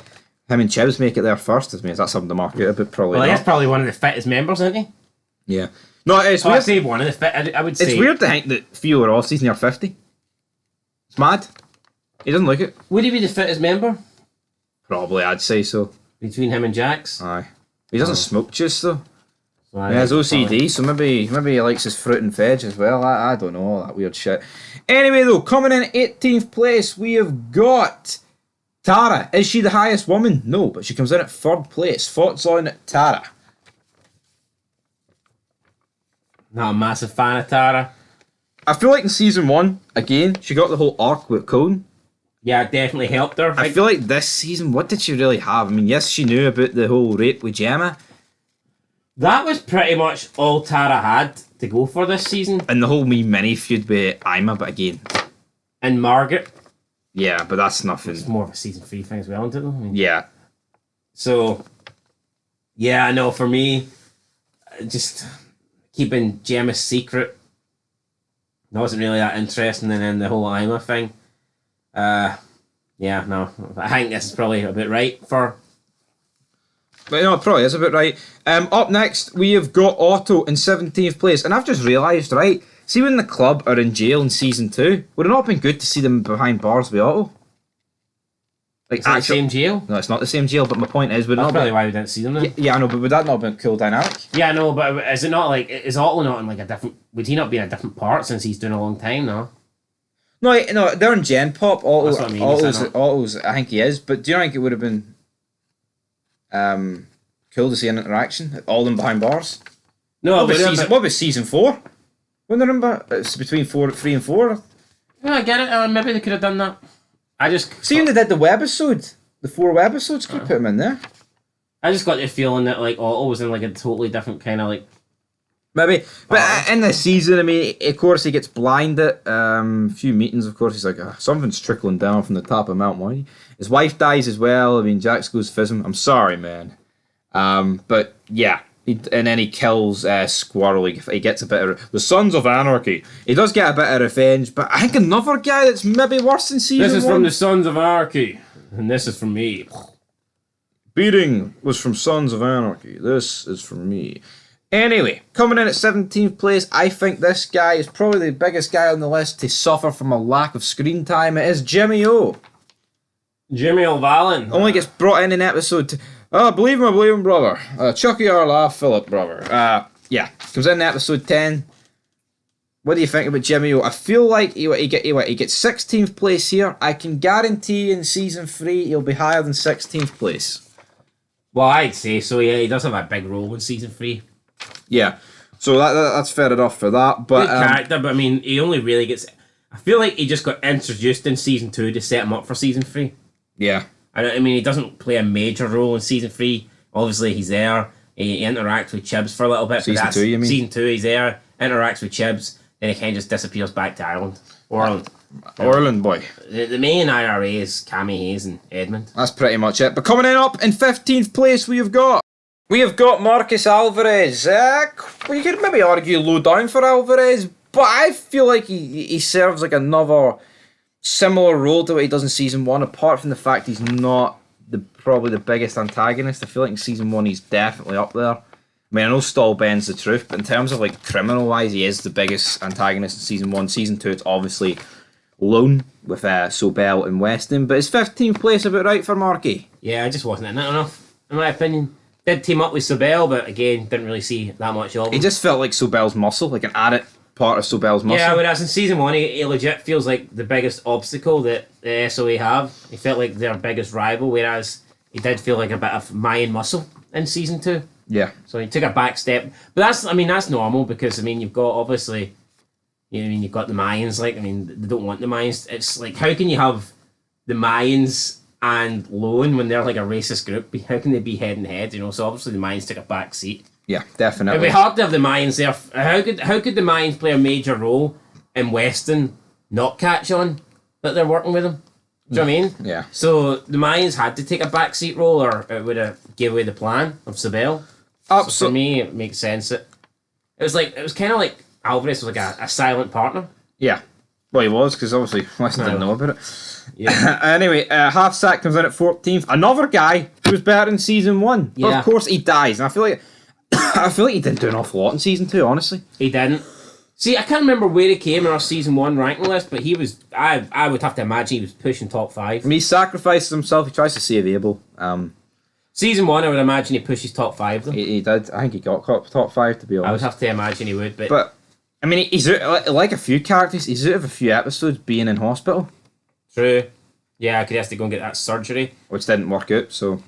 Him and Chibs make it there first. I mean, is that something to mark out a bit? Probably Well, not. he's probably one of the fittest members, isn't he? Yeah. No, it's I'd weird. say one of the fit. I would say. It's weird to think that Theo Rossi's near 50. It's mad. He doesn't look it. Would he be the fittest member? Probably, I'd say so. Between him and Jax? Aye. He doesn't smoke juice, though. So He has OCD, so maybe he likes his fruit and veg as well. I don't know, all that weird shit. Anyway, though, coming in 18th place, we have got Tara. Is she the highest woman? No, but she comes in at 3rd place. Thoughts on Tara? Not a massive fan of Tara. I feel like in season 1, again, she got the whole arc with Cone. Yeah, it definitely helped her. I feel like this season, what did she really have? I mean, yes, she knew about the whole rape with Gemma. That was pretty much all Tara had to go for this season. And the whole mini feud with Ima, but again. And Margaret. Yeah, but that's nothing. It's more of a season 3 thing as well, isn't it? I mean, Yeah. so, yeah, I know, for me, just keeping Gemma's secret wasn't really that interesting, and then the whole Ima thing. Yeah, no, I think this is probably a bit right for. But no, it probably is a bit right. Up next, we have got Otto in 17th place. And I've just realised, right, see when the club are in jail in season 2, would it not have been good to see them behind bars with Otto? Like, Is that the same jail? No, it's not the same jail, but my point is, would it That's not probably be... why we didn't see them then. Yeah, I know, but would that not have been cool dynamic? Yeah, no, but is it not like, is Otto not in like a different, would he not be in a different part since he's doing a long time now? No, they're in Gen Pop. Otto, That's what I mean, is that not- Otto's, I think he is, but do you think it would have been cool to see an interaction? All them behind bars? No, What about season 4? When they're in it's between 3 and 4? Yeah, I get it. Maybe they could have done that. I just See when they did the webisode, the 4 webisodes, could put him in there. I just got the feeling that like Otto was in like a totally different kind of like. Maybe, but in this season, I mean, of course he gets blinded. A few meetings, of course, he's like, something's trickling down from the top of Mount Moy. His wife dies as well. I mean, Jax goes fizzing. I'm sorry, man. But yeah, and then he kills Squirrel. He gets a bit of the Sons of Anarchy. He does get a bit of revenge, but I think another guy that's maybe worse than season 1. This is from the Sons of Anarchy, and this is from me. Beating was from Sons of Anarchy. This is from me. Anyway, coming in at 17th place, I think this guy is probably the biggest guy on the list to suffer from a lack of screen time. It is Jimmy O. Jimmy O'Valin. Only gets brought in episode... believe him, brother. Chucky our laugh, Philip, brother. Yeah, comes in episode 10. What do you think about Jimmy O? I feel like he gets 16th place here. I can guarantee in season 3 he'll be higher than 16th place. Well, I'd say so. Yeah, he does have a big role in season 3. Yeah, so that's fair enough for that. But Good character, but I mean, he only really gets. I feel like he just got introduced in season 2 to set him up for season 3. yeah, I mean, he doesn't play a major role in season 3. Obviously, he's there. He interacts with Chibs for a little bit. Season 2, you mean? Season 2, he's there, interacts with Chibs, then he kind of just disappears back to Ireland. Orland boy. The main IRA is Cammy Hayes and Edmund. That's pretty much it. But coming in up in 15th place, we have got Marcus Alvarez. You could maybe argue low down for Alvarez, but I feel like he serves like another similar role to what he does in season 1, apart from the fact he's not probably the biggest antagonist. I feel like in season 1 he's definitely up there. I mean, I know Stall bends the truth, but in terms of like criminal wise, he is the biggest antagonist in season 1. Season 2, it's obviously Lone with Sobel and Weston, but is 15th place about right for Marky? Yeah, I just wasn't in it enough, in my opinion. Did team up with Sobel, but again, didn't really see that much of him. He just felt like Sobel's muscle, like an added part of Sobel's muscle. Yeah, whereas in season 1, he legit feels like the biggest obstacle that the SOA have. He felt like their biggest rival, whereas he did feel like a bit of Mayan muscle in season 2. Yeah. So he took a back step. But that's normal because, I mean, you've got obviously, you've got the Mayans, like, I mean, they don't want the Mayans. It's like, how can you have the Mayans and Lone when they're like a racist group? How can they be head and head, So obviously the Mayans took a back seat. Yeah, definitely. It'd be hard to have the Mayans there. How could the Mayans play a major role in Weston not catch on that they're working with them? Do you know what I mean? Yeah. So the Mayans had to take a backseat role, or it would have gave away the plan of Sabel. So for me, it makes sense that it was kind of like Alvarez was like a silent partner. Yeah. Well, he was, because obviously Weston didn't know about it. Yeah. Anyway, Half Sack comes in at 14th. Another guy who was better in season 1. But Yeah. of course he dies, and I feel like he didn't do an awful lot in season 2, honestly. He didn't. See, I can't remember where he came in our season 1 ranking list, but he was. I would have to imagine he was pushing top 5. I mean, he sacrifices himself. He tries to save Abel. Season 1, I would imagine he pushes top 5 though. He did. I think he got top 5, to be honest. I would have to imagine he would, But I mean, he's out, like a few characters. He's out of a few episodes being in hospital, true. Yeah, because he has to go and get that surgery. which didn't work out. So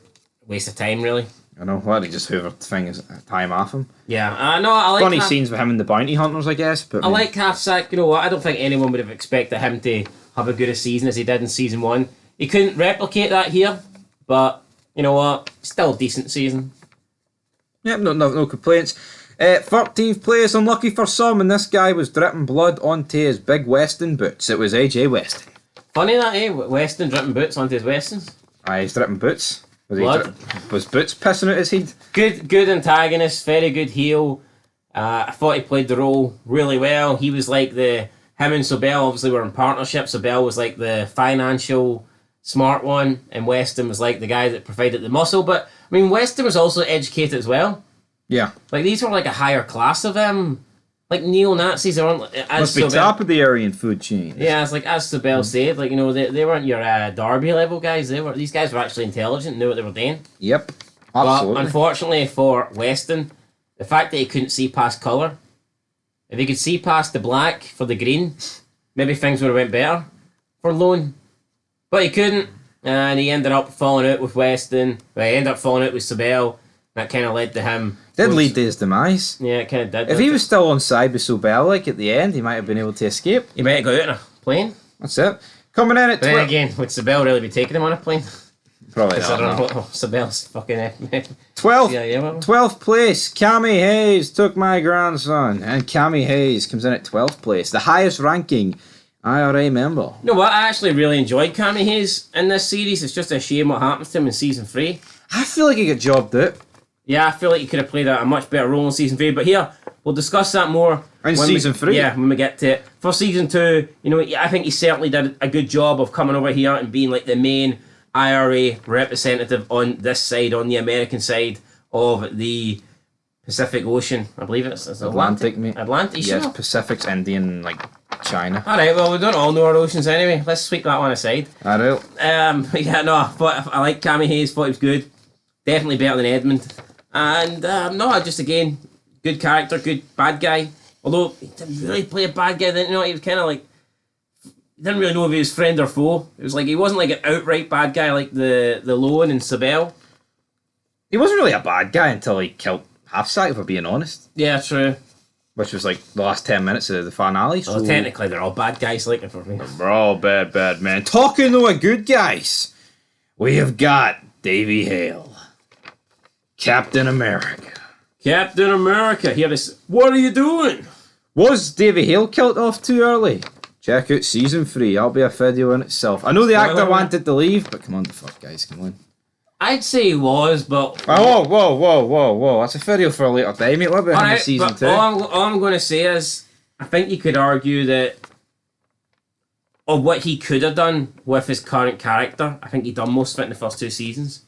Waste of time, really. I know. Well, he just hoovered things time off him. Yeah, no, I like. Funny scenes with him and the bounty hunters, I guess. But I like Half Sack. You know what? I don't think anyone would have expected him to have a good a season as he did in season 1. He couldn't replicate that here, but you know what? Still a decent season. Yep, no complaints. 13th place, unlucky for some, and this guy was dripping blood onto his big Weston boots. It was AJ Weston. Funny that, eh? Weston dripping boots onto his Westons. Aye, he's dripping boots. Blood. Was Boots pissing out his head? Good antagonist, very good heel. I thought he played the role really well. He was like him and Sobel obviously were in partnership. Sobel was like the financial smart one, and Weston was like the guy that provided the muscle. But I mean, Weston was also educated as well. Yeah. Like these were like a higher class of like neo-Nazis. They weren't Must be top of the Aryan food chain. Yeah, it's like as Sobel said, like they weren't your Derby level guys. These guys were actually intelligent, knew what they were doing. Yep. But Absolutely. unfortunately for Weston, the fact that he couldn't see past colour, if he could see past the black for the green, maybe things would have went better for Lone. But he couldn't, and he ended up falling out with Weston. Well, he ended up falling out with Sobel. That kind of led to him. Did lead to his demise. Yeah, it kind of did. If he was still on side with Sobel, like at the end, he might have been able to escape. He might have got out on a plane. That's it. Coming in at But then 12. again, would Sobel really be taking him on a plane? Probably Considering not. what Sobel's fucking 12th, Yeah, well. 12th place, Cammy Hayes took my grandson. And Cammy Hayes comes in at 12th place, the highest ranking IRA member. You know what? I actually really enjoyed Cammy Hayes in this series. It's just a shame what happens to him in season 3. I feel like he got jobbed out. Yeah, I feel like he could have played a much better role in season 3. But here, we'll discuss that more In when season 3? Yeah, when we get to it. For season 2, I think he certainly did a good job of coming over here and being like the main IRA representative on this side, on the American side of the Pacific Ocean. I believe it's Atlantic, mate. Atlantic, Yes, sure. Pacific's Indian, like China. Alright, well, we don't all know our oceans anyway. Let's sweep that one aside. Alright. Yeah, no, but I like Cammy Hayes, thought he was good. Definitely better than Edmund. And, just again, good character, good bad guy. Although, he didn't really play a bad guy, didn't he? He was kind of like, didn't really know if he was friend or foe. It was like, he wasn't like an outright bad guy like the Lone and Sobel. He wasn't really a bad guy until he killed Half-Sack, if we're being honest. Yeah, true. Which was like the last 10 minutes of the finale. So Well, technically, they're all bad guys, like, for me. we're all bad men. Talking though of good guys, we have got Davy Hale. Captain America. Captain America, here this. What are you doing? Was Davy Hale killed off too early? Check out season 3. That'll be a video in itself. I know the actor Spoiler. wanted to leave, but come on, the fuck, guys, come on. I'd say he was, but. Whoa. That's a video for a later day, mate. What about him in Alright, season but 2? all I'm going to say is, I think you could argue that of what he could have done with his current character, I think he done most of it in the first 2 seasons.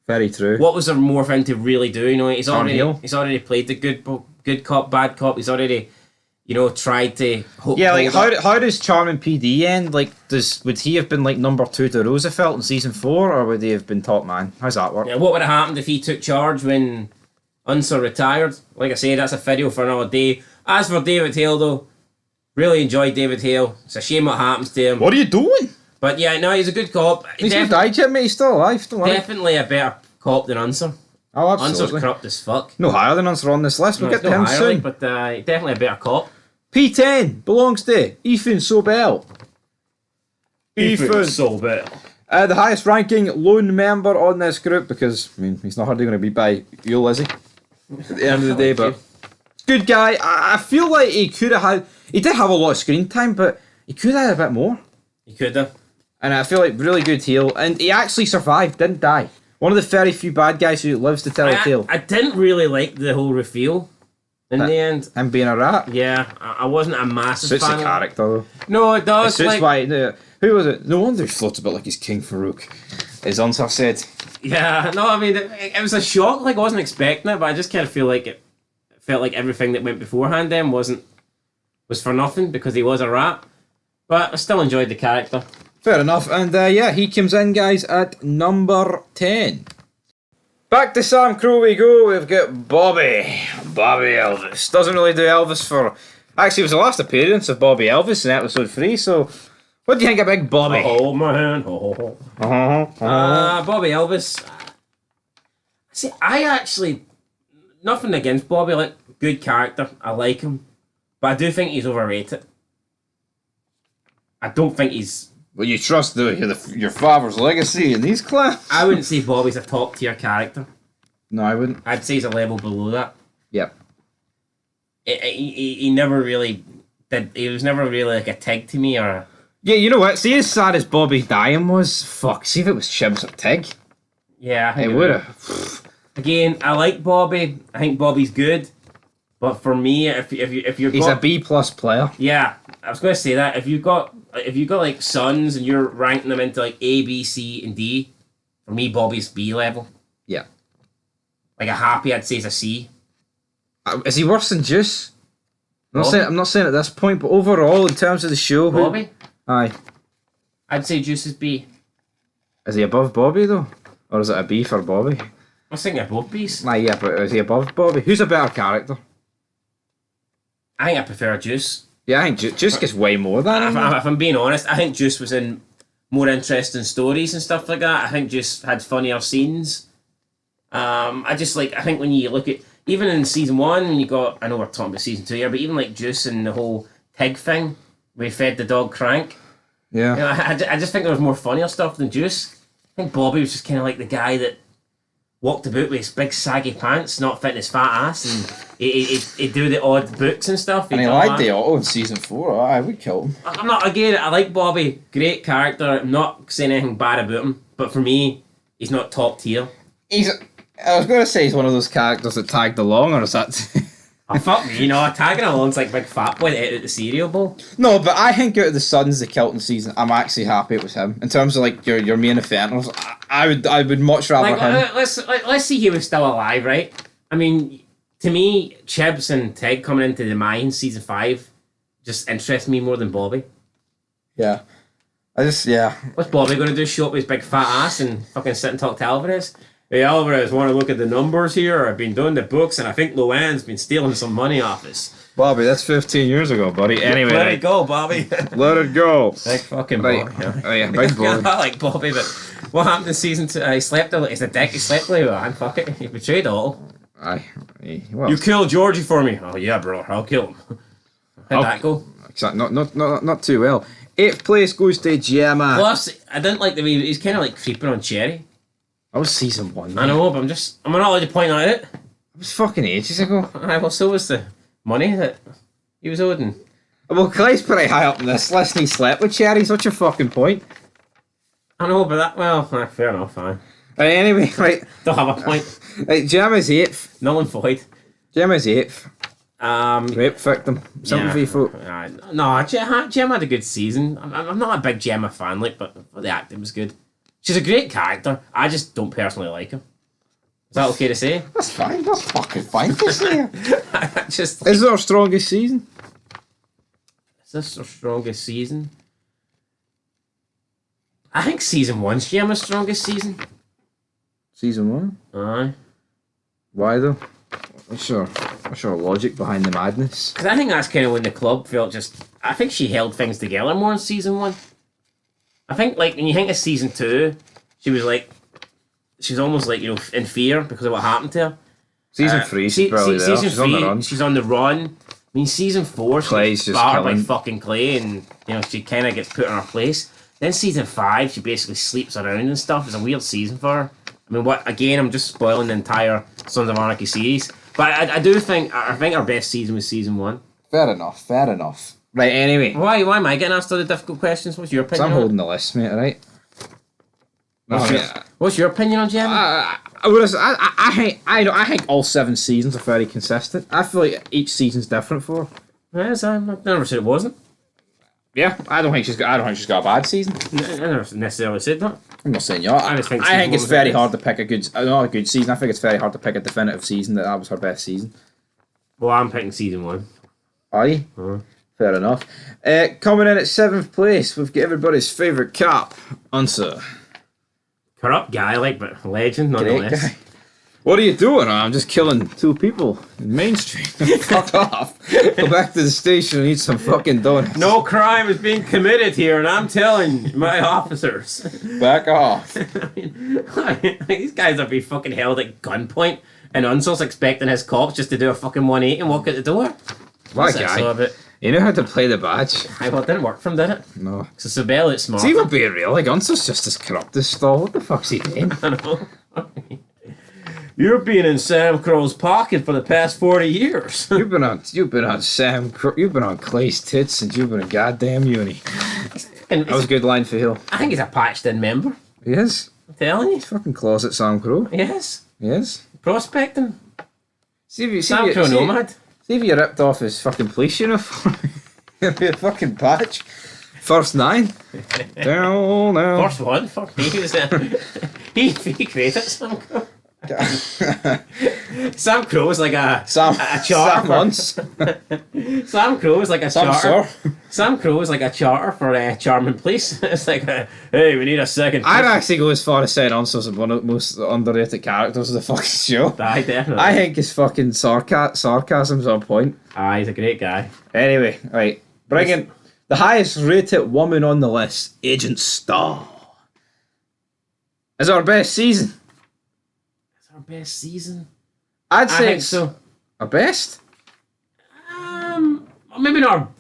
Very true. What was there more for him to really do? He's Hill. already played the good cop, bad cop. He's already, tried to. Yeah, like hold up. how does Charming PD end? Like, would he have been like number 2 to Roosevelt in season 4, or would he have been top man? How's that work? Yeah, what would have happened if he took charge when Unser retired? Like I say, that's a video for another day. As for David Hale, though, really enjoyed David Hale. It's a shame what happens to him. What are you doing? But yeah, no, he's a good cop. He's not died yet, mate. He's still alive. Don't worry. Definitely a better cop than Unser. Oh, Unser's absolutely. corrupt as fuck. No higher than us on this list. We'll No, get it's to him not higher, soon. but definitely a better cop. P10 belongs to Ethan Sobel. Sobel. The highest ranking lone member on this group, because he's not hardly going to be by you, is he? At the end of the day, but good guy. I feel like he could have had. He did have a lot of screen time, but he could have had a bit more. He could have. And I feel like really good heel, and he actually survived, didn't die. One of the very few bad guys who lives to tell a tale. I didn't really like the whole reveal in the end. Him being a rat. Yeah, I wasn't a massive Suits fan the of it. character though. No, it It does. suits Like, why. Who was it? No wonder he floats a bit like he's King Farouk. As Unser said. yeah, no, I mean, it was a shock. Like, I wasn't expecting it, but I just kind of feel like it felt like everything that went beforehand then was for nothing because he was a rat. But I still enjoyed the character. Fair enough. And he comes in, guys, at number 10. Back to Sam Crow we go. We've got Bobby Elvis. Doesn't really do Elvis for... Actually, it was the last appearance of Bobby Elvis in episode 3, so... What do you think of Big Bobby? Oh, man. Bobby Elvis. See, I actually... Nothing against Bobby. Like, good character. I like him. But I do think he's overrated. I don't think he's... Well, you trust your father's legacy in these clans? I wouldn't say Bobby's a top tier character. No, I wouldn't. I'd say he's a level below that. Yep. He never really did. He was never really like a tag to me, or Yeah, you know what? See, as sad as Bobby dying was, fuck, see if it was Chibs or Tig. Yeah, I think It would have. Again, I like Bobby. I think Bobby's good. But for me, if you're He's a B+ player. yeah, I was going to say that if you've got like sons and you're ranking them into like A, B, C, and D, for me, Bobby's B level. Yeah. Like a happy, I'd say is a C. Is he worse than Juice? Bobby? I'm not saying at this point, but overall, in terms of the show, Bobby, aye, I'd say Juice is B. is he above Bobby though, or is it a B for Bobby? I was thinking of both B's. Nah, yeah, but is he above Bobby? Who's a better character? I think I prefer Juice. Yeah, I think Juice gets way more than him. If I'm being honest, I think Juice was in more interesting stories and stuff like that. I think Juice had funnier scenes. I think when you look at, even in season 1, when you got, I know we're talking about season 2 here, but even like Juice and the whole pig thing, where he fed the dog Crank, Yeah. you know, I just think there was more funnier stuff than Juice. I think Bobby was just kind of like the guy that walked about with his big saggy pants, not fitting his fat ass, and he'd do the odd books and stuff. And he lied the auto in season 4. I would kill him. I'm not, again, I like Bobby, great character, I'm not saying anything bad about him, but for me, he's not top tier. I was going to say he's one of those characters that tagged along, or is that... Oh, fuck me, tagging along's like big fat boy that ate at the cereal bowl. No, but I think out of the Sons the Kilton season, I'm actually happy it was him. In terms of like your main offenders, I would much rather him. Let's see he was still alive, right? I mean, to me, Chibs and Tig coming into the mine season 5 just interests me more than Bobby. Yeah. What's Bobby going to do? Show up with his big fat ass and fucking sit and talk to Alvarez? Hey Alvarez, want to look at the numbers here? I've been doing the books and I think Luann's been stealing some money off us. Bobby, that's 15 years ago, buddy. Anyway. Let it go, Bobby. Let it go. Big fucking Right. Bobby. Yeah. Oh yeah, big Bobby. I like Bobby, but what happened in season 2? He slept a He's a dick. He slept with man. Fuck it. He betrayed all. Aye. Well, You killed Georgie for me. Oh yeah, bro. I'll kill him. How'd that go? exactly. Not too well. 8th place goes to Gemma. Plus, I didn't like the way he's kind of like creeping on Cherry. That was season 1. I know, but I'm not allowed to point that out. It was fucking ages ago. Aye, well, so was the money that he was owed. And Well, Clay's pretty high up in this list and he slept with Cherry. What's your fucking point? I know, but fair enough, fine. Right, anyway, right. Don't have a point. Right, Gemma's 8th. Null and void. Gemma's 8th. Rape victim. Sympathy folk. No, Gemma had a good season. I'm not a big Gemma fan, but the acting was good. She's a great character. I just don't personally like her. Is that okay to say? That's fine. That's fucking fine to say. Just Is it our strongest season? Is this our strongest season? I think season 1's Gemma's strongest season. Season 1? Aye. Why though? What's your logic behind the madness? Because I think that's kind of when the club felt just... I think she held things together more in season 1. I think, like, when you think of season 2, she was almost like, in fear because of what happened to her. Season 3, she's probably there. Season She's on the run. She's on the run. I mean, season 4, Clay's she's just battered by killing. fucking Clay, and she kind of gets put in her place. Then season 5, she basically sleeps around and stuff. It's a weird season for her. I mean, I'm just spoiling the entire Sons of Anarchy series. But I think our best season was season 1. Fair enough. Right, anyway. Why am I getting asked all the difficult questions? What's your opinion? I'm on it? holding the list, mate, alright? What's your opinion on Gemma? I think all 7 seasons are very consistent. I feel like each season's different for her. Yes, I never said it wasn't. Yeah, I don't think she's got a bad season. I never necessarily said that. I'm not saying you are. I just think I season think it's one was very the hard to pick not a good season. I think it's very hard to pick a definitive season that was her best season. Well, I'm picking season 1. Aye. Fair enough. Coming in at 7th place, we've got everybody's favourite cap, Unser. Corrupt guy, but legend Great nonetheless. guy. What are you doing? I'm just killing 2 people in Main Street. Fuck off. Go back to the station and eat some fucking donuts. No crime is being committed here, and I'm telling my officers. Back off. These guys are being fucking held at gunpoint, and Unsel's expecting his cops just to do a fucking 180 and walk out the door. What guy? You know how to play the badge? Well, it didn't work for him, did it? No. So Sabelle, it's smart. See, we're being real. Like, Unser's just as corrupt as Stall. What the fuck's he doing? I know. You've been in Sam Crow's pocket for the past 40 years. You've been on Clay's tits since you've been in goddamn uni. fucking. That was a good line for Hill. I think he's a patched-in member. He is. I'm telling you. Fucking closet Sam Crow. Yes. He is. Prospecting. See if you Sam Crow Nomad. See if you ripped off his fucking police uniform. It'd be a fucking patch. First 9. Down, down. First one. Fuck me. He created Sam Crow. Sam Crow is like a charter. Sam once. Sam Crow is like a Sam charter. sir. Sam Crow is like a charter for Charming Police. It's like, hey, we need a second. I'd actually go as far as saying Unser's one of the most underrated characters of the fucking show. Aye, definitely. I think his fucking sarcasm's on point. Aye, he's a great guy. Anyway, right, bringing the highest rated woman on the list, Agent Starr. Is our best season. Our best season? I'd I say think it's so. our best. Maybe not.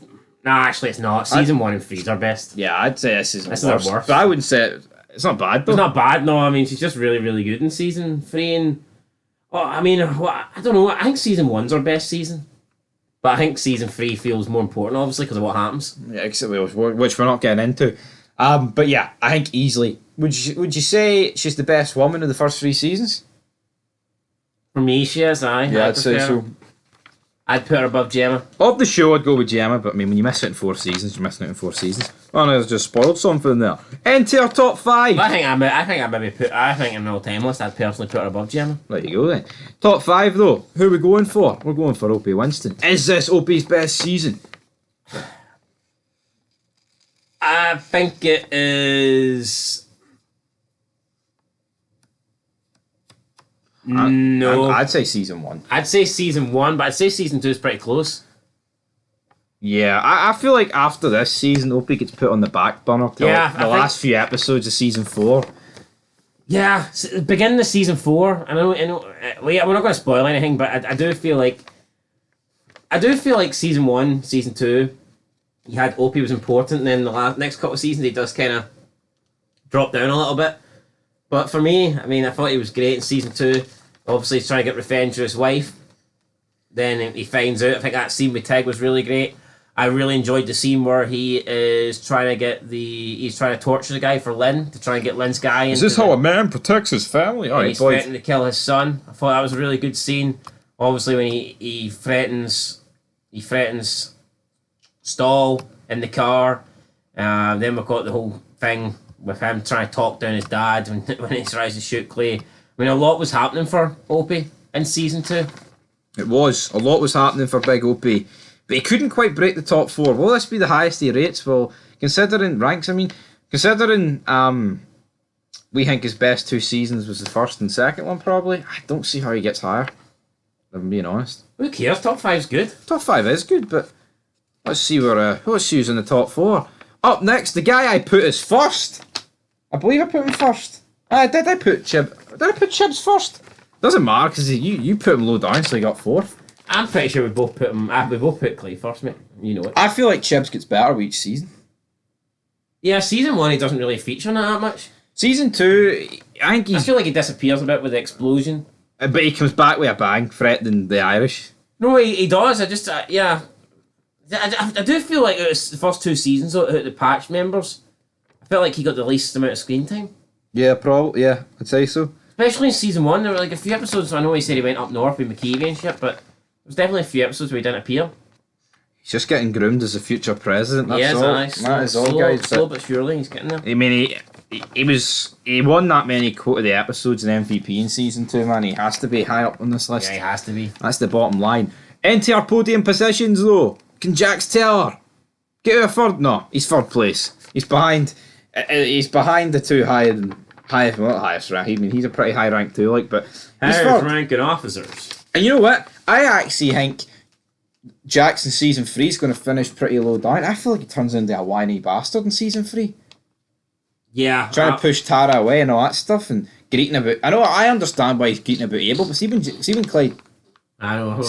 No, actually, it's not. Season 1 and 3 is our best. Yeah, I'd say this is This our is our worst. But I wouldn't say it's not bad though. It's not bad. No, I mean she's just really, really good in season 3. And I mean, I don't know. I think season 1's our best season, but I think season 3 feels more important, obviously, because of what happens. Yeah, which we're not getting into. But yeah, I think easily. Would you say she's the best woman of the first 3 seasons? For me, she is. Yeah, I'd say so. I'd put her above Gemma. Of the show, I'd go with Gemma, but I mean, when you miss it in 4 seasons, you're missing it in 4 seasons. Oh no, I've just spoiled something there. Enter our top 5. I think in my all-time list, I'd personally put her above Gemma. There you go then. Top 5 though. Who are we going for? We're going for Opie Winston. Is this Opie's best season? I think it is. No. I'd say season 1. I'd say season 1, but I'd say season 2 is pretty close. Yeah, I feel like after this season, Opie gets put on the back burner till the last few episodes of season 4. Yeah, beginning of season 4. I know. We're not going to spoil anything, but I do feel like season 1, season 2, you had Opie was important, and then the next couple of seasons he does kind of drop down a little bit. But for me, I mean, I thought he was great in season 2. Obviously, he's trying to get revenge for his wife. Then he finds out. I think that scene with Tig was really great. I really enjoyed the scene where he is trying to he's trying to torture the guy for Lynn, to try and get Lynn's guy. Is this how a man protects his family? And he's threatening to kill his son. I thought that was a really good scene. Obviously, when he threatens Stall in the car. Then we've got the whole thing with him trying to talk down his dad when he tries to shoot Clay. I mean, a lot was happening for Opie in season 2. It was. A lot was happening for Big Opie. But he couldn't quite break the top 4. Will this be the highest he rates? Well, considering ranks, I mean, considering we think his best 2 seasons was the first and second one, probably, I don't see how he gets higher, if I'm being honest. Who cares? Top 5's good. Top 5 is good, but let's see who's in the top 4. Up next, the guy I put as first. I believe I put him first. Did I put Chibs first? Doesn't matter, because you put him low down, so he got 4th. I'm pretty sure we both put Clay first, mate. You know it. I feel like Chibs gets better with each season. Yeah, season 1 he doesn't really feature in it that much. Season 2, I feel like he disappears a bit with the explosion. But he comes back with a bang, threatening the Irish. No, he does. I do feel like it was the first 2 seasons out of the patch members, I felt like he got the least amount of screen time. Yeah, probably. Yeah, I'd say so. Especially in season 1, there were like a few episodes. I know he said he went up north with McKeevy and shit, but there's definitely a few episodes where he didn't appear. He's just getting groomed as the future president. That's all. That is all, guys. Slow but surely, he's getting there. I mean, he won that many quote of the episodes in MVP in season 2. Man, he has to be high up on this list. Yeah, he has to be. That's the bottom line. Into our podium positions though. Can Jax tell her? Get out of third? No, he's 3rd place. He's behind. He's behind the 2 highest rank. I mean, he's a pretty high rank too. But he's highest ranking officers. And you know what? I actually think Jackson season 3 is going to finish pretty low down. I feel like he turns into a whiny bastard in season 3. Yeah. Trying to push Tara away and all that stuff and greeting about... I understand why he's greeting about Abel, but see when Clay... I know.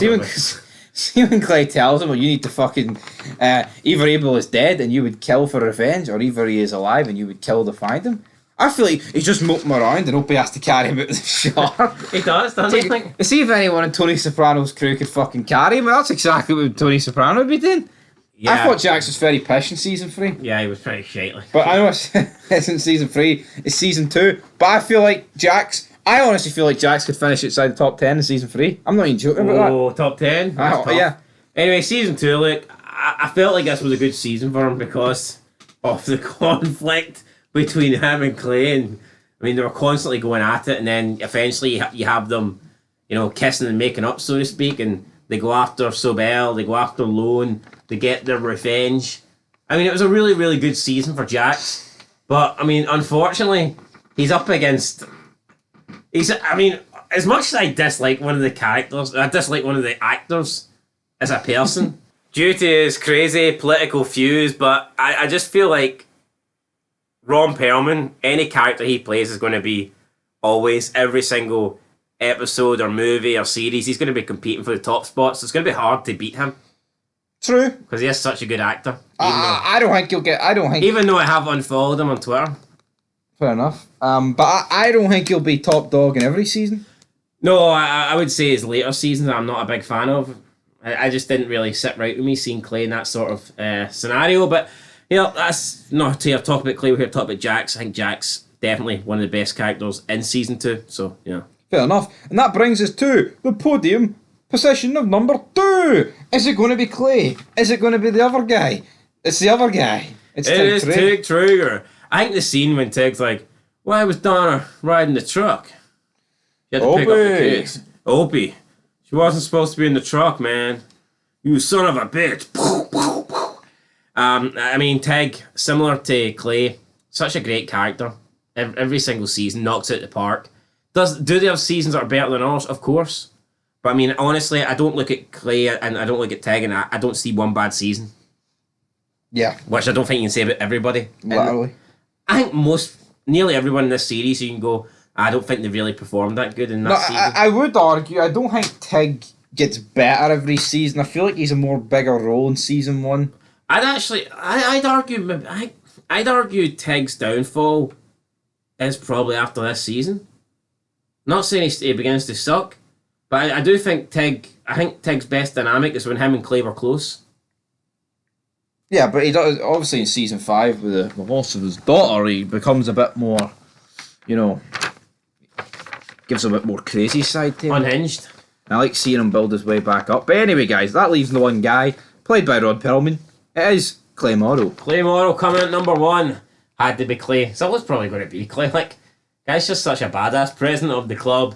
See when Clay tells him, well, you need to fucking... either Abel is dead and you would kill for revenge, or either he is alive and you would kill to find him. I feel like he's just moping around and Opie has to carry him out the shore. He does, doesn't he? See if anyone in Tony Soprano's crew could fucking carry him. That's exactly what Tony Soprano would be doing. Yeah. I thought Jax was very pish in season 3. Yeah, he was pretty shitely. But I know it's in season 3. It's season 2. But I feel like I honestly feel like Jax could finish outside the top 10 in season 3. I'm not even joking about that. Oh, top 10? That's tough. Yeah. Anyway, season 2, look, I felt like this was a good season for him because of the conflict between him and Clay. And I mean, they were constantly going at it, and then eventually you have them, kissing and making up, so to speak, and they go after Sobel, they go after Lone, they get their revenge. I mean, it was a really, really good season for Jax, but I mean, unfortunately, he's up against. As much as I dislike one of the characters, I dislike one of the actors as a person, due to his crazy political views, but I just feel like Ron Perlman, any character he plays is going to be always, every single episode or movie or series, he's going to be competing for the top spots. So it's going to be hard to beat him. True. Because he is such a good actor. I don't think you'll get. Even though I have unfollowed him on Twitter. Fair enough. But I don't think he'll be top dog in every season. No, I would say his later seasons I'm not a big fan of. I just didn't really sit right with me seeing Clay in that sort of scenario. But, that's not here to talk about Clay. We're here to talk about Jax. I think Jax definitely one of the best characters in season 2. So, yeah. Fair enough. And that brings us to the podium position of number 2. Is it going to be Clay? Is it going to be the other guy? It's the other guy. It is Tig Truger. I think the scene when Tig's like, why was Donna riding the truck? She had to pick up the kids. Opie. She wasn't supposed to be in the truck, man. You son of a bitch. Tig, similar to Clay, such a great character. Every single season knocks it out the park. Do they have seasons that are better than ours? Of course. But I mean, honestly, I don't look at Clay and I don't look at Tig and I don't see one bad season. Yeah. Which I don't think you can say about everybody. Literally. I think nearly everyone in this series, you can go, I don't think they really performed that good in that season. I would argue, I don't think Tig gets better every season. I feel like he's a more bigger role in season 1. I'd argue Tig's downfall is probably after this season. Not saying he begins to suck, but I do think Tig's best dynamic is when him and Clay were close. Yeah, but he does, obviously in season 5 with the loss of his daughter, he becomes a bit more, gives a bit more crazy side to him. Unhinged. I like seeing him build his way back up. But anyway, guys, that leaves the one guy, played by Rod Perlman. It is Clay Morrow. Clay Morrow coming at number 1. Had to be Clay. So it was probably going to be Clay. Guy's just such a badass. President of the club.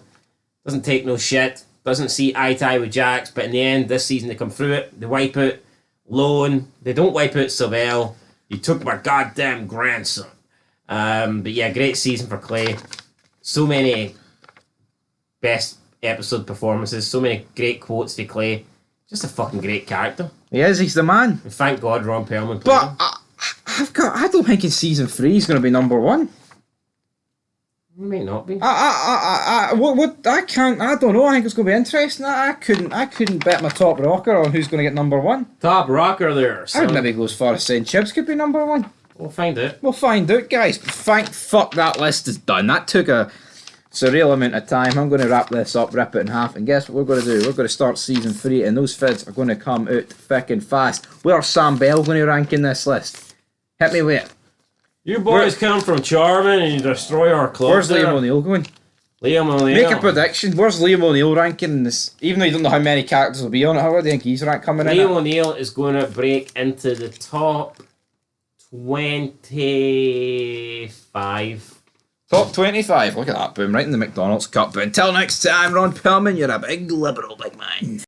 Doesn't take no shit. Doesn't see eye to eye with Jax. But in the end, this season they come through it. They wipe out Lone. They don't wipe out Savell. You took my goddamn grandson. But yeah, great season for Clay. So many best episode performances. So many great quotes for Clay. Just a fucking great character. He is. He's the man. And thank God Ron Perlman played him. But I don't think in season 3 he's going to be number 1. He may not be. I don't know. I think it's going to be interesting. I couldn't bet my top rocker on who's going to get number 1. Top rocker there. I would maybe go as far as saying Chips could be number 1. We'll find out. We'll find out, guys. Thank fuck that list is done. That took a surreal amount of time. I'm going to wrap this up, rip it in half, and guess what we're going to do? We're going to start season 3, and those fids are going to come out thick and fast. Where's Sam Bell going to rank in this list? Hit me with it. You boys come from Charmin and you destroy our club. Where's Liam O'Neill going? Liam O'Neill. Make a prediction. Where's Liam O'Neill ranking in this? Even though you don't know how many characters will be on it, how do you think he's coming in? Liam O'Neill is going to break into the top 25. Top 25. Look at that, boom. Right in the McDonald's cup. But until next time, Ron Perlman, you're a big liberal, big man.